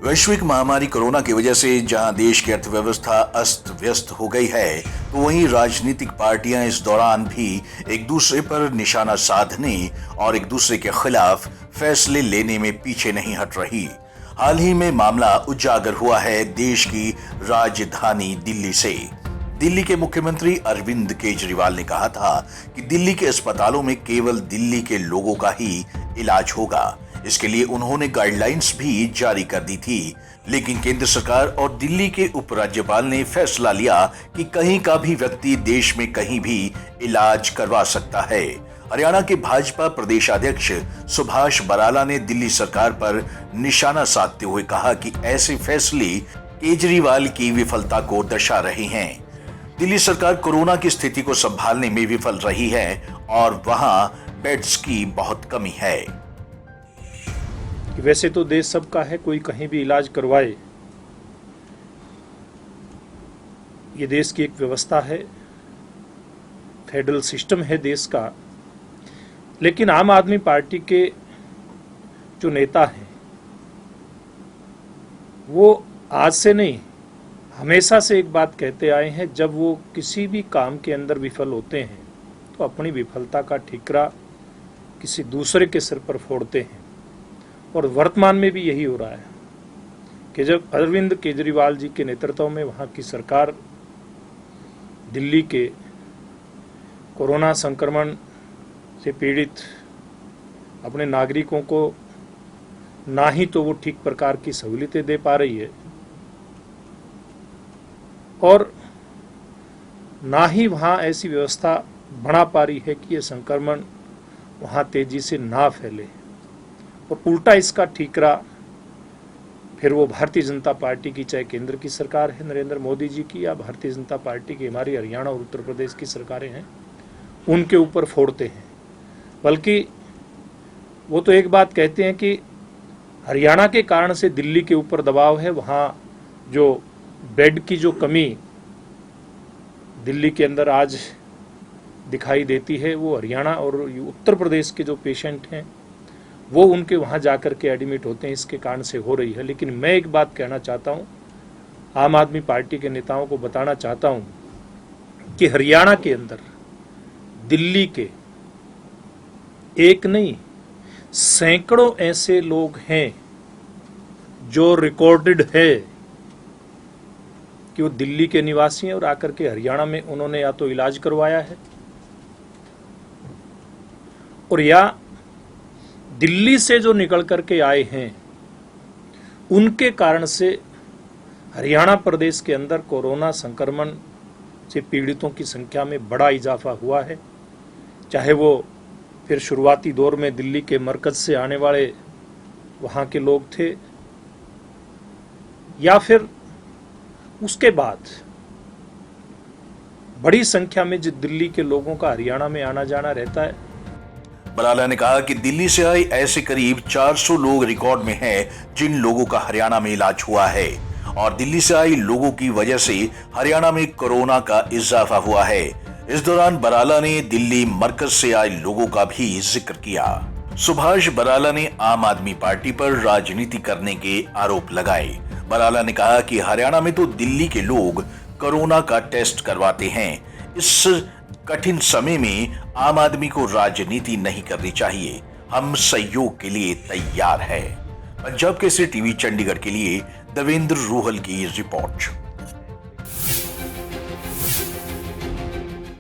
वैश्विक महामारी कोरोना की वजह से जहां देश की अर्थव्यवस्था अस्त व्यस्त हो गई है, तो वहीं राजनीतिक पार्टियां इस दौरान भी एक दूसरे पर निशाना साधने और एक दूसरे के खिलाफ फैसले लेने में पीछे नहीं हट रही। हाल ही में मामला उजागर हुआ है देश की राजधानी दिल्ली से। दिल्ली के मुख्यमंत्री अरविंद केजरीवाल ने कहा था कि दिल्ली के अस्पतालों में केवल दिल्ली के लोगों का ही इलाज होगा। इसके लिए उन्होंने गाइडलाइंस भी जारी कर दी थी, लेकिन केंद्र सरकार और दिल्ली के उपराज्यपाल ने फैसला लिया कि कहीं का भी व्यक्ति देश में कहीं भी इलाज करवा सकता है। हरियाणा के भाजपा प्रदेशाध्यक्ष सुभाष बराला ने दिल्ली सरकार पर निशाना साधते हुए कहा कि ऐसे फैसले केजरीवाल की विफलता को दर्शा रहे हैं। दिल्ली सरकार कोरोना की स्थिति को संभालने में विफल रही है और वहां बेड्स की बहुत कमी है। वैसे तो देश सबका है, कोई कहीं भी इलाज करवाए, ये देश की एक व्यवस्था है, फेडरल सिस्टम है देश का। लेकिन आम आदमी पार्टी के जो नेता हैं वो आज से नहीं, हमेशा से एक बात कहते आए हैं, जब वो किसी भी काम के अंदर विफल होते हैं तो अपनी विफलता का ठिकरा किसी दूसरे के सिर पर फोड़ते हैं। और वर्तमान में भी यही हो रहा है कि जब अरविंद केजरीवाल जी के नेतृत्व में वहाँ की सरकार दिल्ली के कोरोना संक्रमण से पीड़ित अपने नागरिकों को ना ही तो वो ठीक प्रकार की सहूलियतें दे पा रही है और ना ही वहाँ ऐसी व्यवस्था बना पा रही है कि ये संक्रमण वहाँ तेजी से ना फैले, और उल्टा इसका ठीकरा फिर वो भारतीय जनता पार्टी की, चाहे केंद्र की सरकार है नरेंद्र मोदी जी की, या भारतीय जनता पार्टी की हमारी हरियाणा और उत्तर प्रदेश की सरकारें हैं, उनके ऊपर फोड़ते हैं। बल्कि वो तो एक बात कहते हैं कि हरियाणा के कारण से दिल्ली के ऊपर दबाव है, वहाँ जो बेड की जो कमी दिल्ली के अंदर आज दिखाई देती है वो हरियाणा और उत्तर प्रदेश के जो पेशेंट हैं वो उनके वहाँ जाकर के एडमिट होते हैं, इसके कारण से हो रही है। लेकिन मैं एक बात कहना चाहता हूँ, आम आदमी पार्टी के नेताओं को बताना चाहता हूँ कि हरियाणा के अंदर दिल्ली के एक नहीं सैकड़ों ऐसे लोग हैं जो रिकॉर्डेड है कि वो दिल्ली के निवासी हैं और आकर के हरियाणा में उन्होंने या तो इलाज करवाया है और या दिल्ली से जो निकल करके आए हैं उनके कारण से हरियाणा प्रदेश के अंदर कोरोना संक्रमण से पीड़ितों की संख्या में बड़ा इजाफा हुआ है। चाहे वो फिर शुरुआती दौर में दिल्ली के मरकज से आने वाले वहाँ के लोग थे, या फिर उसके बाद बड़ी संख्या में जो दिल्ली के लोगों का हरियाणा में आना जाना रहता है। बराला ने कहा कि दिल्ली से आए ऐसे करीब 400 लोग रिकॉर्ड में हैं जिन लोगों का हरियाणा में इलाज हुआ है, और दिल्ली से आए लोगों की वजह से हरियाणा में कोरोना का इजाफा हुआ है। इस दौरान बराला ने दिल्ली मरकज से आए लोगों का भी जिक्र किया। सुभाष बराला ने आम आदमी पार्टी पर राजनीति करने के आरोप लगाए। बराला ने कहा कि हरियाणा में तो दिल्ली के लोग कोरोना का टेस्ट करवाते हैं। इस कठिन समय में आम आदमी को राजनीति नहीं करनी चाहिए। हम सहयोग के लिए तैयार हैं। पंजाब केसरी टीवी चंडीगढ़ के लिए देवेंद्र रूहल की रिपोर्ट।